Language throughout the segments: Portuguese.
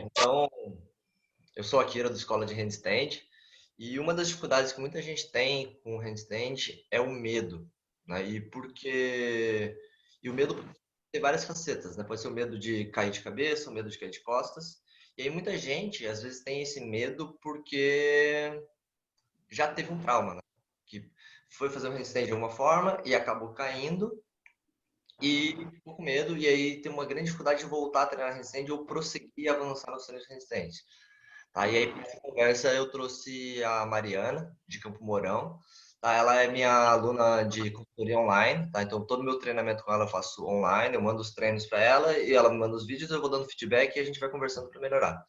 Então, eu sou a Kira da Escola de Handstand e uma das dificuldades que muita gente tem com o handstand é o medo, né? E o medo tem várias facetas, né? Pode ser o medo de cair de cabeça, o medo de cair de costas. E aí muita gente às vezes tem esse medo porque já teve um trauma, né? Que foi fazer um handstand de alguma forma e acabou caindo e ficou com medo e aí tem uma grande dificuldade de voltar a treinar handstand ou prosseguir e avançar nos treinos de handstand. Tá, e aí, para essa conversa, eu trouxe a Mariana, de Campo Mourão. Tá, ela é minha aluna de consultoria online, tá? Então, todo o meu treinamento com ela eu faço online, eu mando os treinos para ela e ela me manda os vídeos, eu vou dando feedback e a gente vai conversando para melhorar.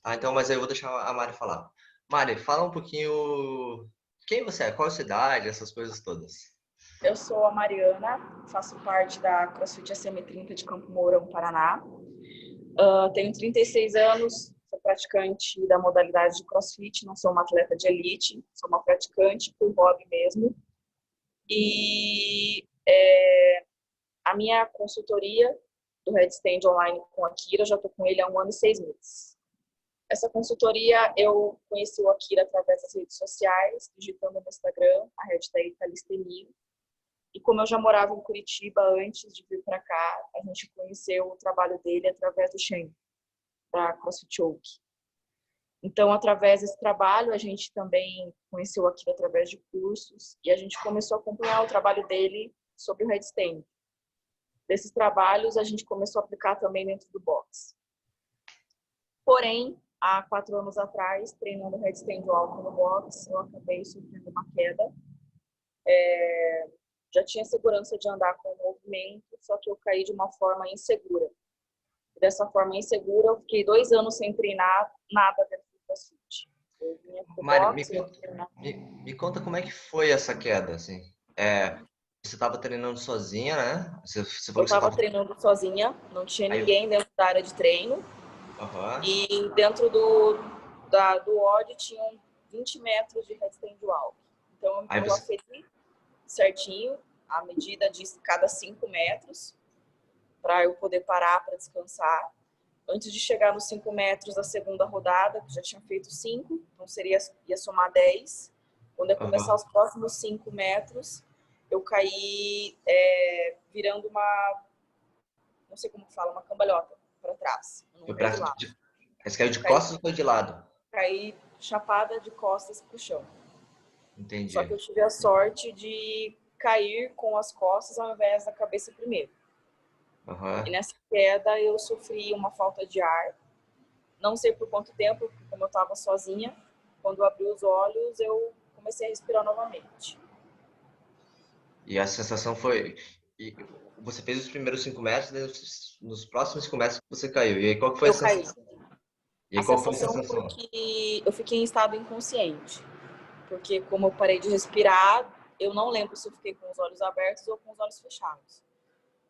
Tá, então, mas aí eu vou deixar a Mari falar. Mari, fala um pouquinho quem você é, qual a sua idade, essas coisas todas. Eu sou a Mariana, faço parte da CrossFit SM30 de Campo Mourão, Paraná. Tenho 36 anos, sou praticante da modalidade de CrossFit, não sou uma atleta de elite, sou uma praticante por hobby mesmo. E a minha consultoria do Headstand Online com a Kira, já estou com ele há 1 ano e 6 meses. Essa consultoria eu conheci o Akira através das redes sociais, digitando no Instagram a hashtag Calistenia. E como eu já morava em Curitiba antes de vir para cá, a gente conheceu o trabalho dele através do Shen, da CrossFit Oak. Então, através desse trabalho, a gente também conheceu aquilo através de cursos e a gente começou a acompanhar o trabalho dele sobre o headstand. Desses trabalhos, a gente começou a aplicar também dentro do box. Porém, há 4 anos atrás, treinando headstand alto no box, eu acabei sofrendo uma queda. Já tinha segurança de andar com o movimento, só que eu caí de uma forma insegura. E dessa forma insegura, eu fiquei 2 anos sem treinar nada dentro do CrossFit. Eu vinha pro Mari, box, eu treinava. me conta como é que foi essa queda, assim. Você estava treinando sozinha, né? Você Eu falou que você estava estava. treinando sozinha, não tinha Aí, ninguém dentro da área de treino. aham. E dentro do OD tinham 20 metros de handstand walk. Então Aí eu você. aferi certinho a medida de cada 5 metros para eu poder parar para descansar. Antes de chegar nos 5 metros da segunda rodada, que já tinha feito 5, então ia somar 10. Quando ia começar Aham. os próximos 5 metros, eu caí virando não sei como fala, uma cambalhota para trás. Eu não Foi caí pra. de lado. Aí você caiu Eu de costas ou caí, foi de lado? caí chapada de costas pro chão. Só que Entendi. eu tive a sorte de cair com as costas ao invés da cabeça primeiro. E Aham. nessa queda eu sofri uma falta de ar. Não sei por quanto tempo, porque como eu estava sozinha, quando eu abri os olhos eu comecei a respirar novamente. E a sensação foi. E você fez os primeiros 5 metros, daí nos próximos 5 metros você caiu. E aí qual que foi a Eu caí. sensação? E A aí qual foi a sensação foi sensação? que eu fiquei em estado inconsciente, porque como eu parei de respirar, eu não lembro se eu fiquei com os olhos abertos ou com os olhos fechados.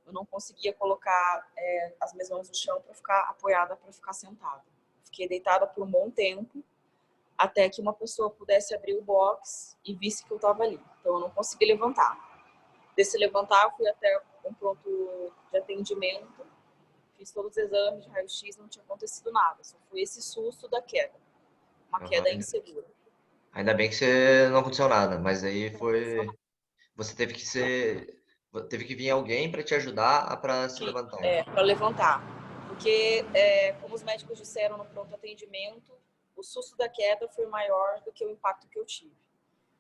Eu não conseguia colocar as minhas mãos no chão para ficar apoiada, para ficar sentada. Fiquei deitada por um bom tempo, até que uma pessoa pudesse abrir o box e visse que eu estava ali. Então eu não consegui levantar. Desse levantar, eu fui até um pronto de atendimento, fiz todos os exames de raio-x, não tinha acontecido nada. Só foi esse susto da queda, uma Aham. queda insegura. Ainda bem que você não aconteceu nada, mas aí Não aconteceu foi. nada. Você teve que ser. Teve que vir alguém para te ajudar para se levantar. Para levantar. Porque, como os médicos disseram no pronto atendimento, o susto da queda foi maior do que o impacto que eu tive.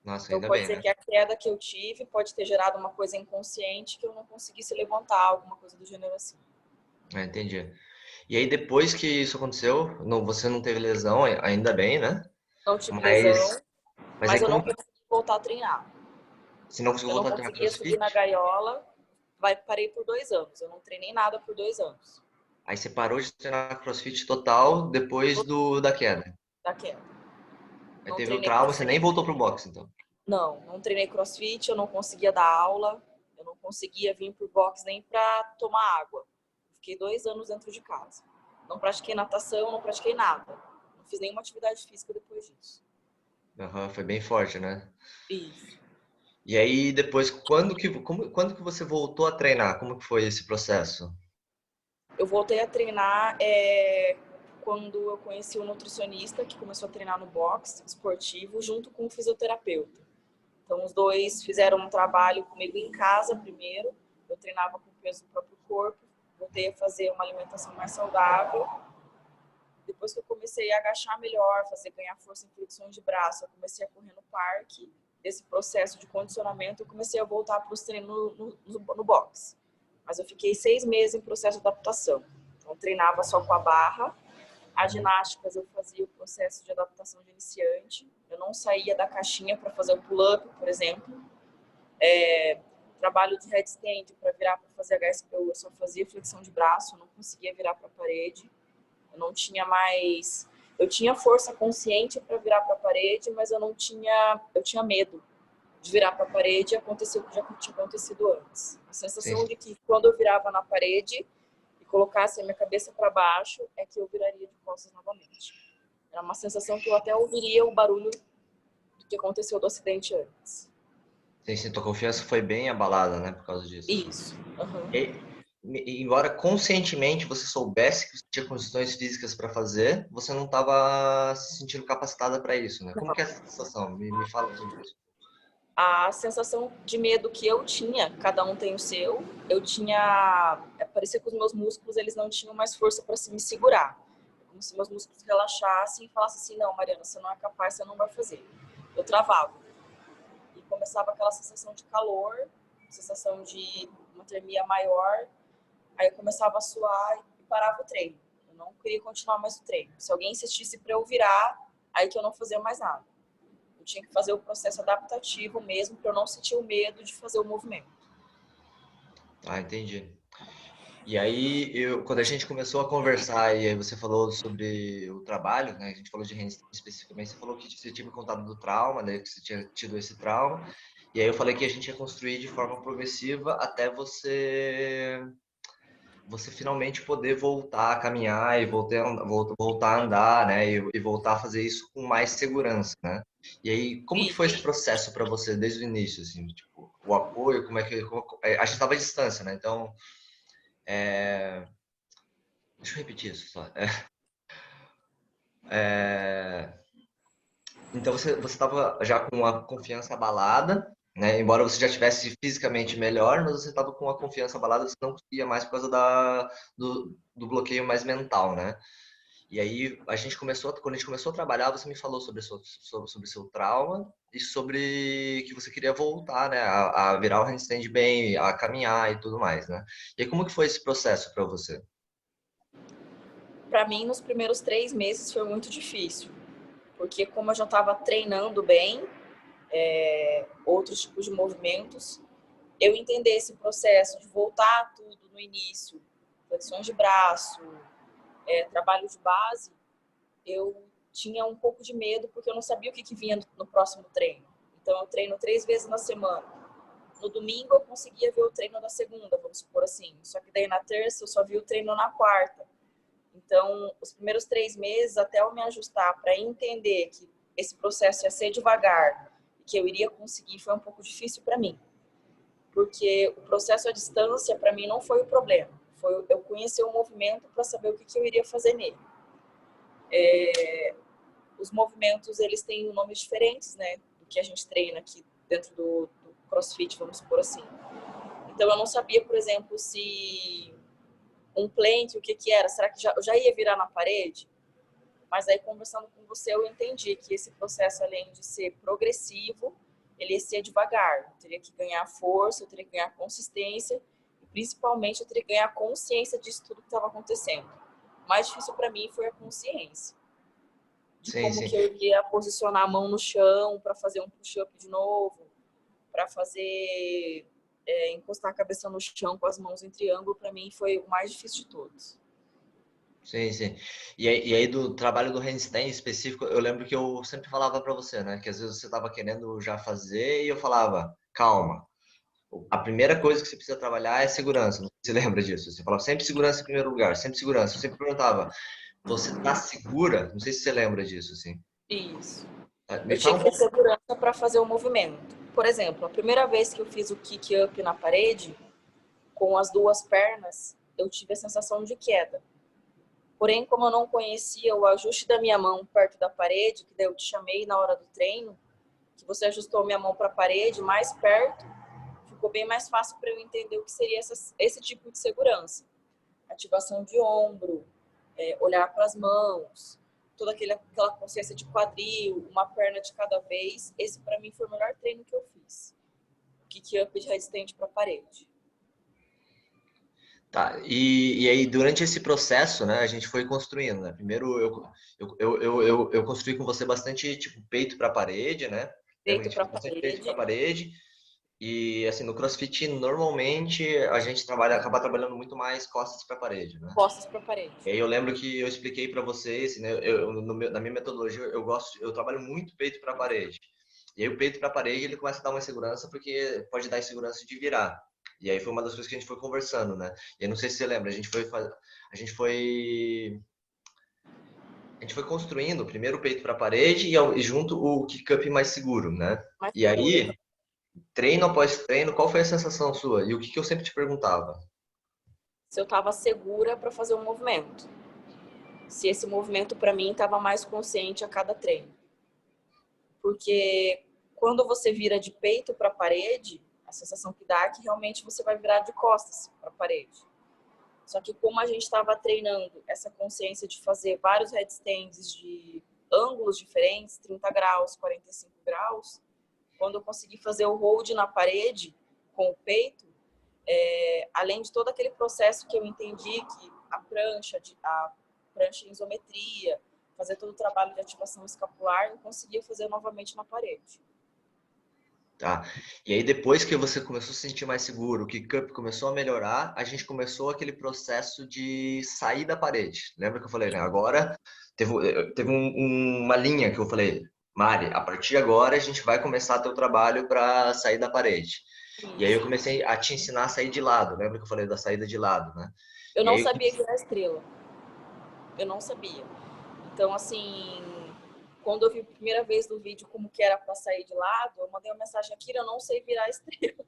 Nossa, Então, ainda pode bem, ser né? que a queda que eu tive pode ter gerado uma coisa inconsciente que eu não conseguisse levantar, alguma coisa do gênero assim. Entendi. E aí depois que isso aconteceu, você não teve lesão, ainda bem, né? Não tive Mas, lesão, mas mas aí eu não como consegui voltar a treinar. se não conseguiu Eu não voltar a treinar conseguia subir CrossFit, na gaiola, parei por 2 anos. Eu não treinei nada por 2 anos. aí você parou de treinar CrossFit total depois da queda. Da queda. Aí Não teve o treinei trauma, você nem crossfit. voltou pro boxe, então. Não treinei crossfit, eu não conseguia dar aula, eu não conseguia vir pro box nem para tomar água. Fiquei 2 anos dentro de casa. Não pratiquei natação, não pratiquei nada. Não fiz nenhuma atividade física depois disso. Aham, foi bem forte, né? Isso. E aí depois, quando que você voltou a treinar? Como que foi esse processo? Eu voltei a treinar quando eu conheci um nutricionista que começou a treinar no boxe esportivo junto com um fisioterapeuta. Então, os dois fizeram um trabalho comigo em casa primeiro. Eu treinava com o peso do próprio corpo, voltei a fazer uma alimentação mais saudável. Depois que eu comecei a agachar melhor, ganhar força em flexões de braço, eu comecei a correr no parque. Esse processo de condicionamento, eu comecei a voltar para os treinos no boxe. Mas eu fiquei 6 meses em processo de adaptação. Então, eu treinava só com a barra. As ginásticas, eu fazia o processo de adaptação de iniciante. Eu não saía da caixinha para fazer o pull-up, por exemplo. Trabalho de headstand para virar para fazer HSPU, eu só fazia flexão de braço, eu não conseguia virar para a parede. Eu não tinha mais... Eu tinha força consciente para virar para a parede, mas eu tinha medo de virar para a parede e acontecer o que já tinha acontecido antes. A sensação de que quando eu virava na parede e colocasse a minha cabeça para baixo, é que eu viraria de costas novamente. Era uma sensação que eu até ouviria o barulho do que aconteceu do acidente antes. Sim, tua confiança foi bem abalada, né, por causa disso. Isso. Uhum. E, embora conscientemente você soubesse que você tinha condições físicas para fazer, você não estava se sentindo capacitada para isso, né? Como que é essa sensação? Me fala sobre isso. A sensação de medo que eu tinha, cada um tem o seu, eu tinha... Parecia que os meus músculos, eles não tinham mais força para me segurar. Como se meus músculos relaxassem e falassem assim, não, Mariana, você não é capaz, você não vai fazer. Eu travava. E começava aquela sensação de calor, sensação de uma termia maior. Aí eu começava a suar e parava o treino. Eu não queria continuar mais o treino. Se alguém insistisse para eu virar, aí que eu não fazia mais nada. Eu tinha que fazer o processo adaptativo mesmo para eu não sentir o medo de fazer o movimento. Ah, entendi. E aí, quando a gente começou a conversar e aí você falou sobre o trabalho, né? A gente falou de handstand especificamente, você falou que você tinha me contado do trauma, né? Que você tinha tido esse trauma. E aí eu falei que a gente ia construir de forma progressiva até você finalmente poder voltar a caminhar e voltar a andar, né? E voltar a fazer isso com mais segurança, né? E aí, como que foi esse processo para você desde o início, assim, tipo, o apoio, a gente estava à distância, né? Então, deixa eu repetir isso só. Então você estava já com a confiança abalada, né? Embora você já estivesse fisicamente melhor, mas você estava com a confiança abalada, você não conseguia mais por causa do bloqueio mais mental, né? E aí quando a gente começou a trabalhar, você me falou sobre o seu trauma e sobre que você queria voltar, né? A virar o handstand bem, a caminhar e tudo mais, né? E aí, como que foi esse processo para você? Para mim, nos primeiros 3 meses foi muito difícil, porque como eu já estava treinando bem, outros tipos de movimentos, eu entender esse processo de voltar a tudo no início, flexões de braço, trabalho de base, eu tinha um pouco de medo porque eu não sabia o que vinha no próximo treino. Então eu treino 3 vezes na semana. No domingo eu conseguia ver o treino da segunda, vamos supor assim. Só que daí na terça eu só vi o treino na quarta. Então, os primeiros 3 meses, até eu me ajustar para entender que esse processo ia ser devagar e que eu iria conseguir, foi um pouco difícil para mim. Porque o processo à distância, para mim, não foi o problema. Foi eu conhecer o movimento para saber o que eu iria fazer nele. Os movimentos, eles têm nomes diferentes, né? Do que a gente treina aqui dentro do CrossFit, vamos supor assim. Então, eu não sabia, por exemplo, se um plank, o que era? Será que eu já ia virar na parede? Mas aí, conversando com você, eu entendi que esse processo, além de ser progressivo, ele ia ser devagar. Eu teria que ganhar força, eu teria que ganhar consistência e, principalmente, eu teria que ganhar consciência disso tudo que estava acontecendo. O mais difícil para mim foi a consciência de Sim, como sim. que eu iria posicionar a mão no chão para fazer um push-up de novo, para fazer encostar a cabeça no chão com as mãos em triângulo. Para mim foi o mais difícil de todos. Sim, sim. E aí do trabalho do handstand específico, eu lembro que eu sempre falava para você, né? Que às vezes você estava querendo já fazer e eu falava, calma. A primeira coisa que você precisa trabalhar é segurança. Não sei se você lembra disso. Você falava sempre segurança em primeiro lugar, sempre segurança. Eu sempre perguntava, você tá segura? Não sei se você lembra disso, assim. Isso. Me Eu tinha fala um que ter pouco. segurança para fazer o movimento. Por exemplo, a primeira vez que eu fiz o kick up na parede, com as duas pernas, eu tive a sensação de queda. Porém, como eu não conhecia o ajuste da minha mão perto da parede, que daí eu te chamei na hora do treino, que você ajustou minha mão para a parede mais perto, ficou bem mais fácil para eu entender o que seria esse tipo de segurança. Ativação de ombro, olhar para as mãos, toda aquela consciência de quadril, uma perna de cada vez. Esse, para mim, foi o melhor treino que eu fiz. Kick-up de headstand para a parede. Tá, e aí durante esse processo, né, a gente foi construindo, né? Primeiro eu construí com você bastante, tipo, peito para parede, né? Lembra que a Peito gente para fez bastante peito para parede, parede. E assim, no CrossFit, normalmente a gente acaba trabalhando muito mais costas para parede, né? costas para parede. E aí eu lembro que eu expliquei para vocês, né, na minha metodologia, eu trabalho muito peito para parede. E aí o peito para parede, ele começa a dar uma insegurança porque pode dar insegurança de virar. E aí foi uma das coisas que a gente foi conversando, né? E eu não sei se você lembra, a gente foi construindo primeiro o peito para parede e junto o kick up mais seguro, né? Mais E segura. aí, treino após treino, qual foi a sensação sua? E o que eu sempre te perguntava? Se eu estava segura para fazer um movimento. Se esse movimento, para mim, estava mais consciente a cada treino. Porque quando você vira de peito para a parede, a sensação que dá é que realmente você vai virar de costas para a parede. Só que como a gente estava treinando essa consciência de fazer vários headstands de ângulos diferentes, 30 graus, 45 graus, quando eu consegui fazer o hold na parede com o peito, além de todo aquele processo que eu entendi que a prancha em isometria, fazer todo o trabalho de ativação escapular, eu conseguia fazer novamente na parede. Tá. E aí depois que você começou a se sentir mais seguro, o kick-up começou a melhorar, a gente começou aquele processo de sair da parede. Lembra que eu falei, né? Agora teve uma linha que eu falei, Mari, a partir de agora a gente vai começar teu trabalho para sair da parede. E aí eu Isso. comecei a te ensinar a sair de lado. Lembra que eu falei da saída de lado, né? Eu E não aí sabia virar estrela. Eu não sabia. Então, assim, quando eu vi a primeira vez no vídeo como que era para sair de lado, eu mandei uma mensagem: Akira, eu não sei virar estrela.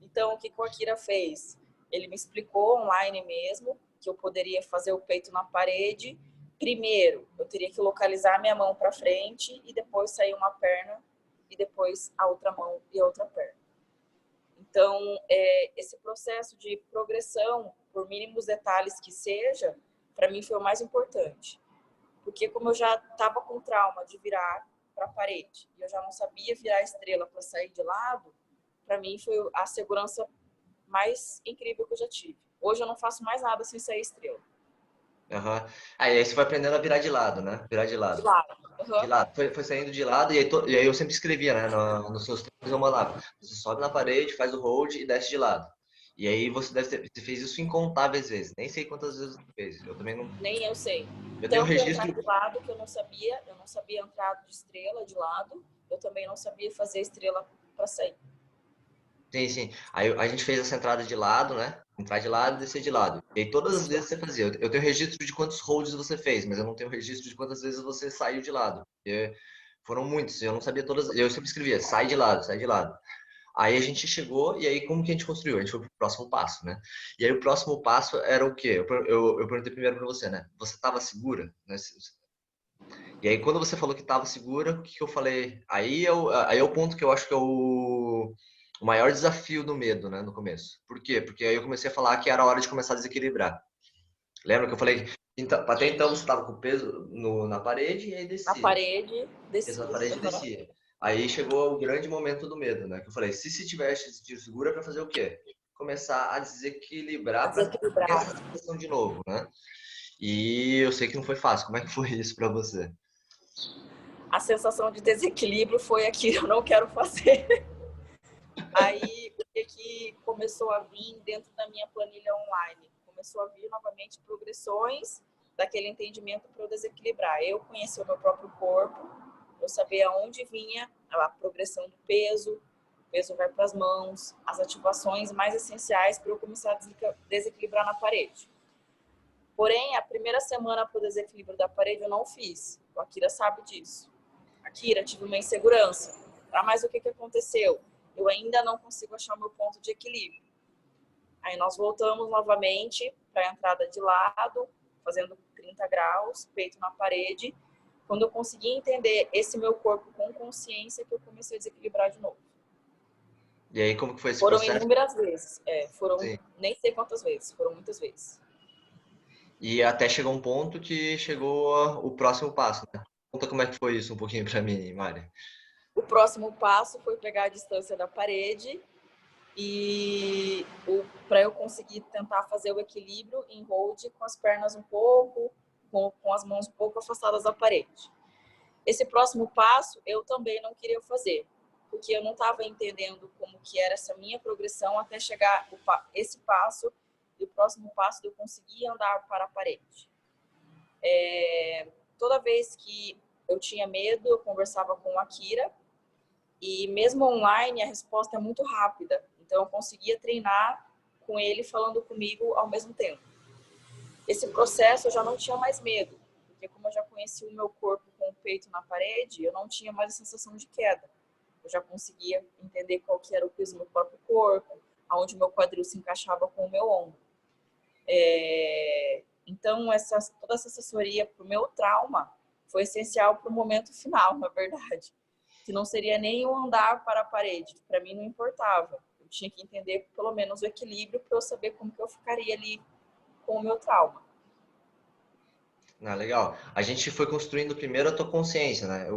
Então, o que o Akira fez? Ele me explicou online mesmo que eu poderia fazer o peito na parede. Primeiro, eu teria que localizar a minha mão para frente e depois sair uma perna e depois a outra mão e a outra perna. Então, esse processo de progressão, por mínimos detalhes que seja, para mim foi o mais importante. Porque como eu já estava com trauma de virar para a parede e eu já não sabia virar estrela para sair de lado, para mim foi a segurança mais incrível que eu já tive. Hoje eu não faço mais nada sem sair estrela. Aham. Aí você foi aprendendo a virar de lado, né? Virar de De lado. lado. De Uhum. lado. Foi saindo de lado e aí eu sempre escrevia, né? Nos seus treinos eu mandava. Você sobe na parede, faz o hold e desce de lado. E aí você fez isso incontáveis vezes. Nem sei quantas vezes você fez. Eu também não. Nem eu sei. Eu tenho um Tanto entrar registro. de lado que eu não sabia entrar de estrela de lado, eu também não sabia fazer estrela para sair. Sim, sim. Aí a gente fez essa entrada de lado, né? Entrar de lado e descer de lado. E aí todas as vezes você fazia. Eu tenho registro de quantos holds você fez, mas eu não tenho registro de quantas vezes você saiu de lado. Porque foram muitos. Eu não sabia todas. Eu sempre escrevia, sai de lado, sai de lado. Aí a gente chegou, e aí como que a gente construiu? A gente foi pro próximo passo, né? E aí o próximo passo era o quê? Eu perguntei primeiro para você, né? Você estava segura? Né? E aí quando você falou que estava segura, o que que eu falei? Aí é o ponto que eu acho que é o maior desafio do medo, né? No começo. Por quê? Porque aí eu comecei a falar que era hora de começar a desequilibrar. Lembra que eu falei? Então, até então você estava com o peso na parede e aí Na descia. parede, Peso na descia. parede e Uhum. descia. Aí chegou o grande momento do medo, né? Que eu falei, se tivesse tiro segura para fazer o quê? Começar a desequilibrar para ter Desequilibrado. essa sensação de novo, né? E eu sei que não foi fácil. Como é que foi isso para você? A sensação de desequilíbrio foi aqui, eu não quero fazer. Aí, o que começou a vir dentro da minha planilha online? Começou a vir novamente progressões daquele entendimento para eu desequilibrar. Eu conhecer o meu próprio corpo, eu saber aonde vinha a progressão do peso, o peso vai para as mãos, as ativações mais essenciais para eu começar a desequilibrar na parede. Porém, a primeira semana para o desequilíbrio da parede eu não fiz. O Akira sabe disso. Akira, tive uma insegurança. Ah, mas o que aconteceu? Eu ainda não consigo achar o meu ponto de equilíbrio. Aí nós voltamos novamente para a entrada de lado, 30 graus, peito na parede. Quando eu consegui entender esse meu corpo com consciência, que eu comecei a desequilibrar de novo. E aí, como que foi esse Foram processo? inúmeras vezes. Foram Sim. nem sei quantas vezes, foram muitas vezes. E até chegou um ponto que chegou o próximo passo, né? Conta como é que foi isso um pouquinho para mim, Mari. O próximo passo foi pegar a distância da parede e para eu conseguir tentar fazer o equilíbrio em hold com as pernas um pouco, com as mãos um pouco afastadas da parede. Esse próximo passo eu também não queria fazer, porque eu não estava entendendo como que era essa minha progressão até chegar esse passo e o próximo passo de eu conseguir andar para a parede. Toda vez que eu tinha medo, eu conversava com a Akira e mesmo online a resposta é muito rápida, então eu conseguia treinar com ele falando comigo ao mesmo tempo. Esse processo eu já não tinha mais medo, porque como eu já conhecia o meu corpo com o peito na parede, eu não tinha mais a sensação de queda. Eu já conseguia entender qual que era o peso do meu próprio corpo, aonde o meu quadril se encaixava com o meu ombro. Então, toda essa assessoria para o meu trauma foi essencial para o momento final, na verdade. Que não seria nem o andar para a parede. Para mim não importava. Eu tinha que entender pelo menos o equilíbrio para eu saber como que eu ficaria ali com o meu trauma. Ah, legal. A gente foi construindo primeiro a tua consciência, né?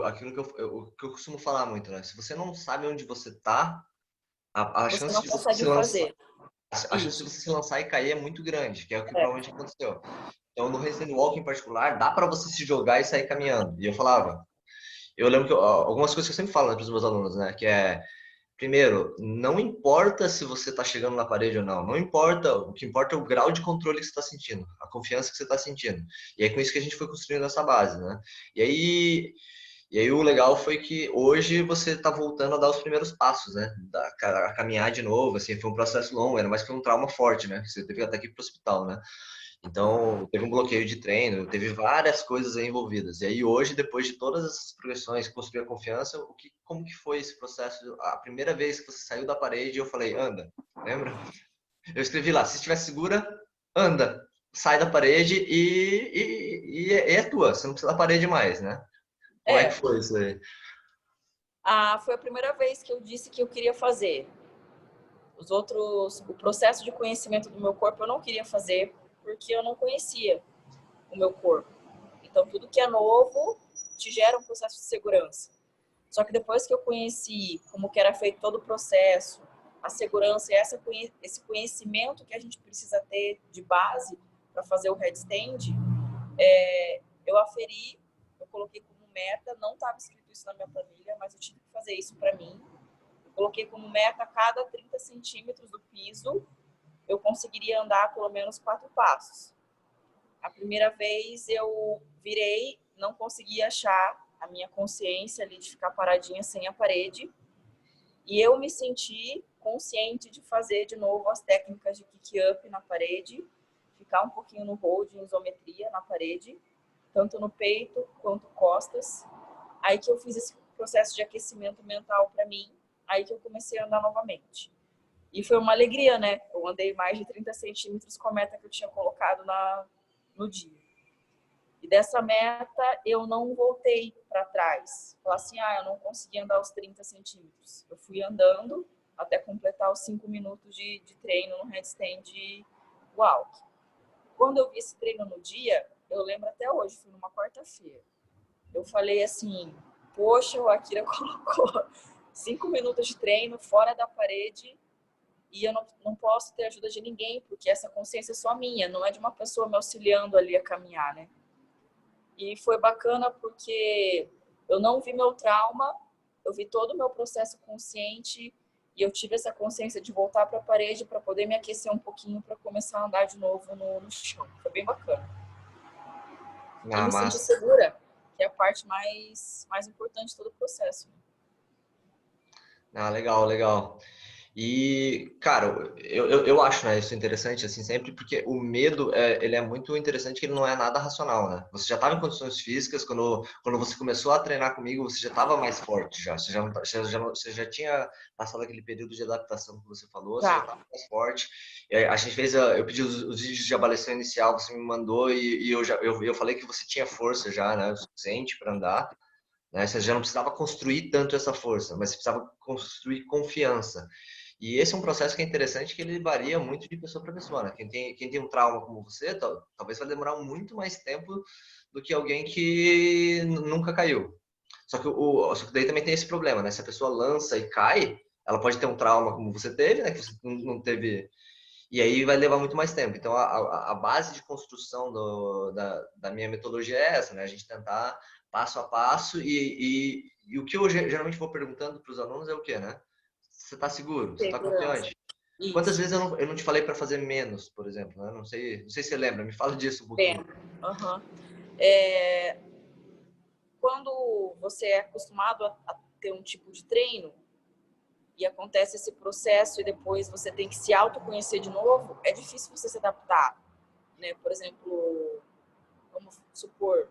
Aquilo que eu costumo falar muito, né? Se você não sabe onde você tá, a Você chance não de você se consegue lançar, fazer a chance de isso. você se lançar e cair é muito grande, que é o que provavelmente aconteceu. Então, no handstand walk em particular, dá para você se jogar e sair caminhando. E eu falava, eu lembro que algumas coisas que eu sempre falo, né, para os meus alunos, né? Que é, primeiro, não importa se você está chegando na parede ou não, não importa, o que importa é o grau de controle que você está sentindo, a confiança que você está sentindo. E é com isso que a gente foi construindo essa base, né? E aí o legal foi que hoje você está voltando a dar os primeiros passos, né? A caminhar de novo, assim, foi um processo longo, era mais que um trauma forte, né? Você teve até que ir para o hospital, né? Então, teve um bloqueio de treino, teve várias coisas aí envolvidas. E aí hoje, depois de todas essas progressões, construir a confiança, como que foi esse processo? A primeira vez que você saiu da parede, eu falei, anda, lembra? Eu escrevi lá, se estiver segura, anda, sai da parede e é tua, você não precisa da parede mais, né? Como é que foi isso aí? Foi a primeira vez que eu disse que eu queria fazer. O processo de conhecimento do meu corpo eu não queria fazer porque eu não conhecia o meu corpo. Então, tudo que é novo te gera um processo de segurança. Só que depois que eu conheci como que era feito todo o processo, a segurança e esse conhecimento que a gente precisa ter de base para fazer o headstand, eu aferi, eu coloquei como meta, não estava escrito isso na minha planilha, mas eu tive que fazer isso para mim. Eu coloquei como meta a cada 30 centímetros do piso, eu conseguiria andar pelo menos 4 passos. A primeira vez eu virei, não consegui achar a minha consciência ali de ficar paradinha sem a parede. E eu me senti consciente de fazer de novo as técnicas de kick-up na parede, ficar um pouquinho no hold, em isometria na parede, tanto no peito quanto costas. Aí que eu fiz esse processo de aquecimento mental para mim, aí que eu comecei a andar novamente. E foi uma alegria, né? Eu andei mais de 30 centímetros com a meta que eu tinha colocado no dia. E dessa meta eu não voltei para trás. Falar assim, eu não consegui andar os 30 centímetros. Eu fui andando até completar os 5 minutos de treino no handstand walk. Quando eu vi esse treino no dia, eu lembro até hoje, foi numa quarta-feira. Eu falei assim, poxa, o Akira colocou 5 minutos de treino fora da parede e eu não posso ter ajuda de ninguém, porque essa consciência é só minha, não é de uma pessoa me auxiliando ali a caminhar, né? E foi bacana porque eu não vi meu trauma, eu vi todo o meu processo consciente e eu tive essa consciência de voltar para a parede para poder me aquecer um pouquinho para começar a andar de novo no chão. Foi bem bacana. E Ah, me sentir massa. segura, que é a parte mais importante de todo o processo. Ah, legal, legal. E, cara, eu acho, né, isso interessante, assim, sempre, porque o medo, ele é muito interessante, que ele não é nada racional, né? Você já estava em condições físicas, quando você começou a treinar comigo, você já estava mais forte, já. Você já, não tá- você já tinha passado aquele período de adaptação que você falou, você já Já. estava mais forte. E a gente fez, eu pedi os vídeos de avaliação inicial, você me mandou, e eu falei que você tinha força já, né, o suficiente para andar, né? Você já não precisava construir tanto essa força, mas você precisava construir confiança. E esse é um processo que é interessante, que ele varia muito de pessoa para pessoa, né? Quem tem um trauma como você, talvez vai demorar muito mais tempo do que alguém que nunca caiu. Só que daí também tem esse problema, né? Se a pessoa lança e cai, ela pode ter um trauma como você teve, né? Que você não teve. E aí vai levar muito mais tempo. Então, a base de construção da minha metodologia é essa, né? A gente tentar passo a passo. E o que eu geralmente vou perguntando para os alunos é o quê, né? Você está seguro? Você está Segurança. confiante? Quantas Isso. vezes eu não te falei para fazer menos, por exemplo? Né? Não sei se você lembra, me fala disso um pouquinho. Bem, aham. É, quando você é acostumado a ter um tipo de treino e acontece esse processo e depois você tem que se autoconhecer de novo, é difícil você se adaptar, né? Por exemplo, vamos supor,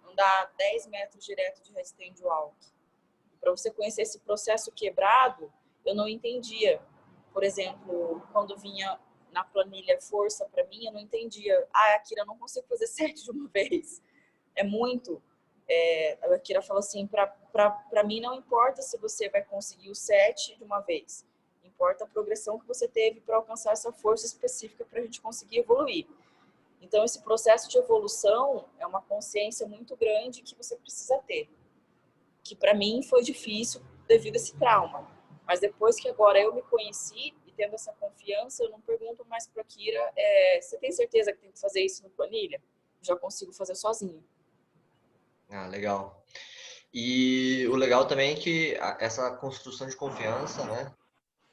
andar 10 metros direto de handstand walk. Para você conhecer esse processo quebrado, eu não entendia. Por exemplo, quando vinha na planilha força para mim, eu não entendia. Ah, Akira, eu não consigo fazer 7 de uma vez. É muito. A Akira falou assim, para mim não importa se você vai conseguir o 7 de uma vez. Importa a progressão que você teve para alcançar essa força específica para a gente conseguir evoluir. Então, esse processo de evolução é uma consciência muito grande que você precisa ter, que para mim foi difícil devido a esse trauma. Mas depois que agora eu me conheci e tendo essa confiança, eu não pergunto mais para a Kira, você tem certeza que tem que fazer isso no planilha? Já consigo fazer sozinho. Ah, legal. E o legal também é que essa construção de confiança, né?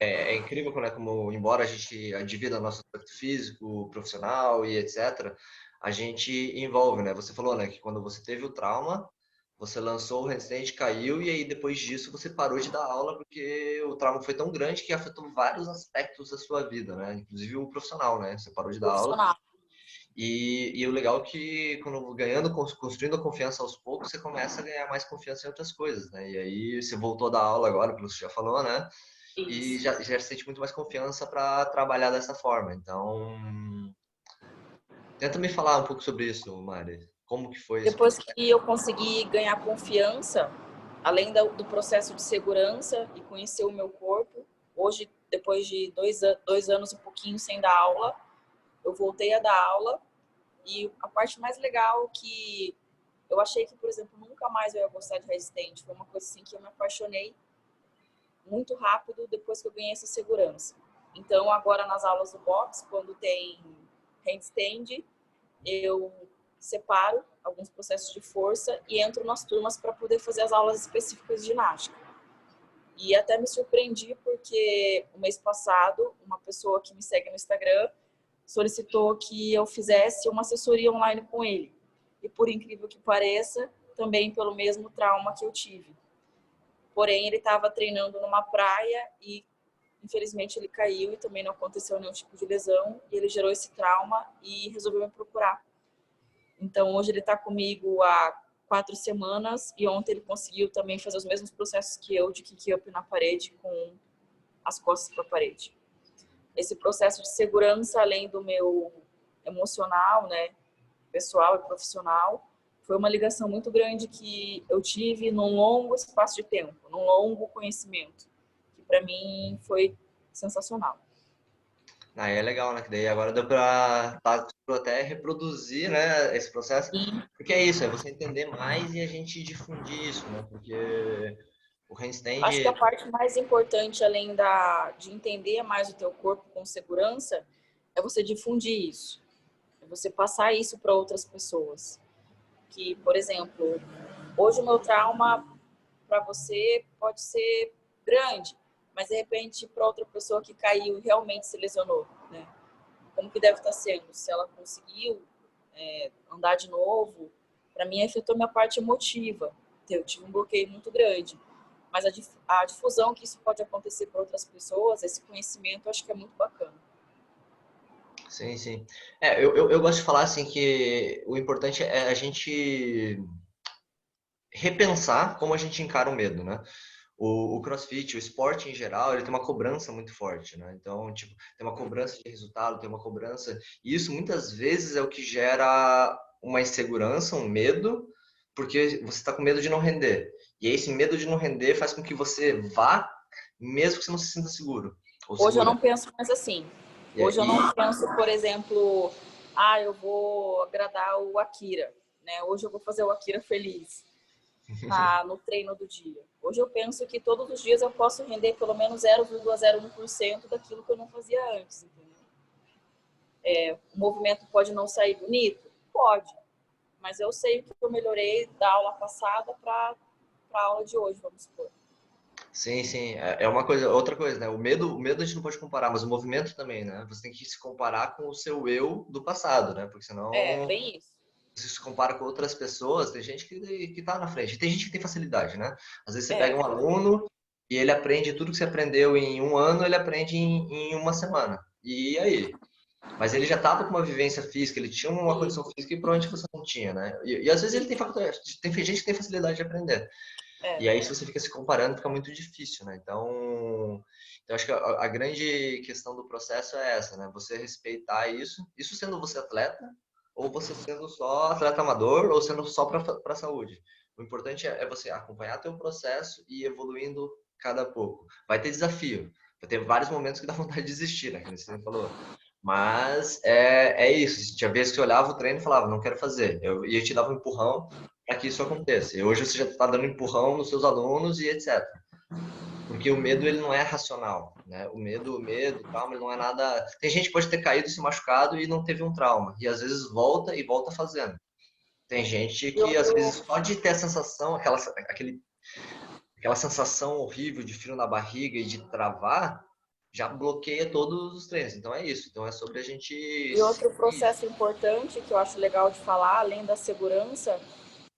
É incrível como, embora a gente divida nosso aspecto físico, profissional e etc., a gente envolve, né? Você falou, né, que quando você teve o trauma, você lançou o handstand, caiu, e aí depois disso você parou de dar aula porque o trauma foi tão grande que afetou vários aspectos da sua vida, né? Inclusive o profissional, né? Você parou de dar aula. Profissional. E o legal é que quando ganhando, construindo a confiança aos poucos, você começa a ganhar mais confiança em outras coisas, né? E aí você voltou a dar aula agora, pelo que você já falou, né? E Isso. já sente muito mais confiança para trabalhar dessa forma. Então, tenta me falar um pouco sobre isso, Mari. Como que foi esse Depois processo? que eu consegui ganhar confiança, além do processo de segurança e conhecer o meu corpo, hoje, depois de 2 anos e pouquinho sem dar aula, eu voltei a dar aula. E a parte mais legal que eu achei que, por exemplo, nunca mais eu ia gostar de handstand. Foi uma coisa assim que eu me apaixonei muito rápido depois que eu ganhei essa segurança. Então, agora nas aulas do box, quando tem handstand, eu separo alguns processos de força e entro nas turmas para poder fazer as aulas específicas de ginástica. E até me surpreendi porque o mês passado, uma pessoa que me segue no Instagram solicitou que eu fizesse uma assessoria online com ele. E por incrível que pareça, também pelo mesmo trauma que eu tive. Porém, ele estava treinando numa praia e infelizmente ele caiu e também não aconteceu nenhum tipo de lesão. E ele gerou esse trauma e resolveu me procurar. Então, hoje ele está comigo há 4 semanas e ontem ele conseguiu também fazer os mesmos processos que eu de kick-up na parede com as costas para a parede. Esse processo de segurança, além do meu emocional, né, pessoal e profissional, foi uma ligação muito grande que eu tive num longo espaço de tempo, num longo conhecimento, que para mim foi sensacional. Ah, é legal, né? Que daí agora deu para até reproduzir, né, esse processo. E Porque é isso, é você entender mais e a gente difundir isso, né? Porque o acho que a handstand, parte mais importante, além de entender mais o teu corpo com segurança, é você difundir isso, é você passar isso para outras pessoas. Que, por exemplo, hoje o meu trauma para você pode ser grande, mas de repente para outra pessoa que caiu e realmente se lesionou, né? Como que deve estar sendo? Se ela conseguiu andar de novo, para mim afetou minha parte emotiva. Eu tive um bloqueio muito grande, Mas a difusão que isso pode acontecer para outras pessoas, esse conhecimento, eu acho que é muito bacana. Sim, sim. Eu gosto de falar assim que o importante é a gente repensar como a gente encara o medo, né? O CrossFit, o esporte em geral, ele tem uma cobrança muito forte, né? Então, tipo, tem uma cobrança de resultado, tem uma cobrança. E isso muitas vezes é o que gera uma insegurança, um medo, porque você está com medo de não render. E esse medo de não render faz com que você vá, mesmo que você não se sinta seguro ou Hoje eu segura. não penso mais assim. Hoje eu E não penso, por exemplo, eu vou agradar o Akira, né? Hoje eu vou fazer o Akira feliz no treino do dia. Hoje eu penso que todos os dias eu posso render pelo menos 0,01% daquilo que eu não fazia antes, entendeu? O movimento pode não sair bonito? Pode. Mas eu sei o que eu melhorei da aula passada para a aula de hoje, vamos supor. sim, sim, é uma coisa, outra coisa, né? O medo a gente não pode comparar, mas o movimento também, né? Você tem que se comparar com o seu eu do passado, né? Porque senão Bem isso. você se compara com outras pessoas, tem gente que tá na frente, tem gente que tem facilidade, né? Às vezes você pega É, um aluno e ele aprende tudo que você aprendeu em um ano, ele aprende em uma semana. E aí? Mas ele já estava com uma vivência física, ele tinha uma sim. condição física que provavelmente você não tinha, né? E às vezes ele tem faculdade, tem gente que tem facilidade de aprender. É. E aí, se você fica se comparando, fica muito difícil, né? Então acho que a grande questão do processo é essa, né? Você respeitar isso sendo você atleta, ou você sendo só atleta amador, ou sendo só para a saúde. O importante é você acompanhar teu processo e ir evoluindo cada pouco. Vai ter desafio, vai ter vários momentos que dá vontade de desistir, né? Que você falou. Mas é isso. Tinha vezes que eu olhava o treino e falava, não quero fazer. E eu te dava um empurrão para que isso aconteça. E hoje você já está dando empurrão nos seus alunos e etc. Porque o medo ele não é racional, né? O trauma, ele não é nada. Tem gente que pode ter caído, se machucado e não teve um trauma e às vezes volta e volta fazendo. Tem gente E que às outro, vezes pode ter a sensação, aquela sensação horrível de frio na barriga e de travar, já bloqueia todos os treinos. Então é isso. Então é sobre a gente e outro seguir. processo importante que eu acho legal de falar, além da segurança,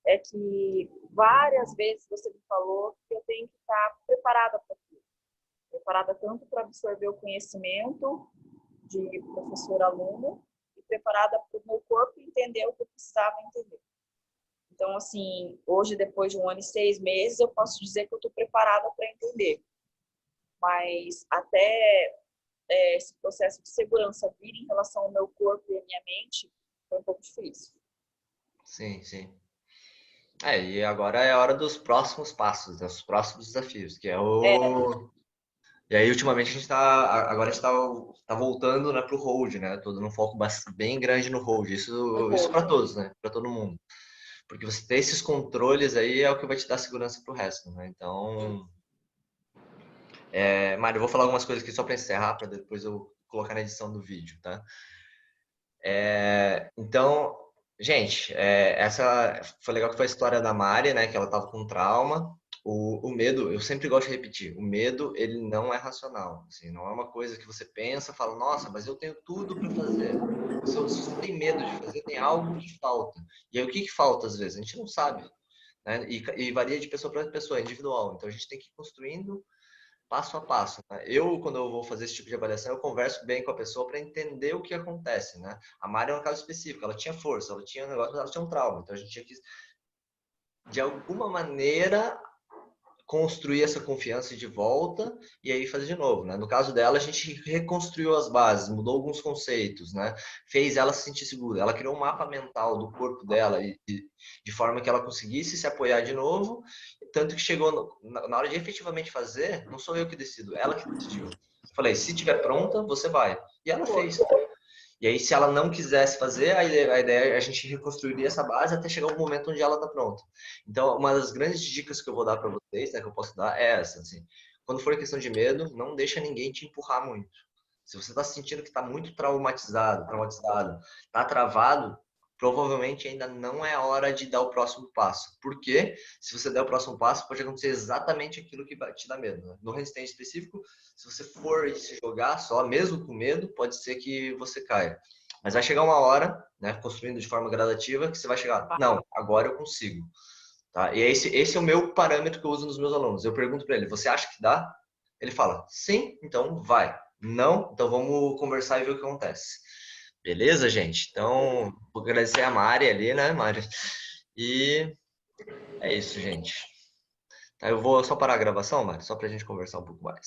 é que várias vezes você me falou que eu tenho que estar preparada para aquilo. Preparada tanto para absorver o conhecimento de professor-aluno e preparada para o meu corpo entender o que eu precisava entender. Então, assim, hoje, depois de 1 ano e 6 meses, eu posso dizer que eu estou preparada para entender. Mas até esse processo de segurança vir em relação ao meu corpo e à minha mente foi um pouco difícil. Sim, sim. E agora é a hora dos próximos passos, dos próximos desafios, que é É, o. E aí, ultimamente, agora a gente tá voltando, né, pro hold, né? Tô dando um foco bem grande no hold. no Isso para road. todos, né? Para todo mundo. Porque você ter esses controles aí é o que vai te dar segurança pro resto, né? Então, Mário, eu vou falar algumas coisas aqui só para encerrar, para depois eu colocar na edição do vídeo, tá? Então, gente, essa foi legal que foi a história da Mari, né? Que ela tava com trauma. O medo, eu sempre gosto de repetir, o medo, ele não é racional. Assim, não é uma coisa que você pensa, fala, nossa, mas eu tenho tudo para fazer. Se você tem medo de fazer, tem algo que falta. E aí, o que que falta às vezes? A gente não sabe, né? E varia de pessoa para pessoa, é individual. Então, a gente tem que ir construindo passo a passo, né? Quando eu vou fazer esse tipo de avaliação, eu converso bem com a pessoa para entender o que acontece, né? A Mari é um caso específico, ela tinha força, ela tinha um negócio, mas ela tinha um trauma, então a gente tinha que, de alguma maneira, construir essa confiança de volta e aí fazer de novo, né? No caso dela, a gente reconstruiu as bases, mudou alguns conceitos, né? Fez ela se sentir segura. Ela criou um mapa mental do corpo dela de forma que ela conseguisse se apoiar de novo, tanto que chegou na hora de efetivamente fazer, não sou eu que decido, ela que decidiu. Eu falei, se tiver pronta, você vai. E ela Foi. fez. E aí, se ela não quisesse fazer, a ideia é a gente reconstruiria essa base até chegar o momento onde ela está pronta. Então, uma das grandes dicas que eu vou dar para vocês, né, que eu posso dar, é essa. Assim, quando for questão de medo, não deixa ninguém te empurrar muito. Se você está sentindo que está muito traumatizado, está travado, provavelmente ainda não é a hora de dar o próximo passo. Porque se você der o próximo passo, pode acontecer exatamente aquilo que te dá medo. Né? No handstand específico, se você for se jogar só, mesmo com medo, pode ser que você caia. Mas vai chegar uma hora, né, construindo de forma gradativa, que você vai chegar, não, agora eu consigo. Tá? E esse é o meu parâmetro que eu uso nos meus alunos. Eu pergunto para ele, você acha que dá? Ele fala, sim, então vai. Não, então vamos conversar e ver o que acontece. Beleza, gente? Então, vou agradecer a Mari ali, né, Mari? E é isso, gente. Tá, eu vou só parar a gravação, Mari, só pra gente conversar um pouco mais.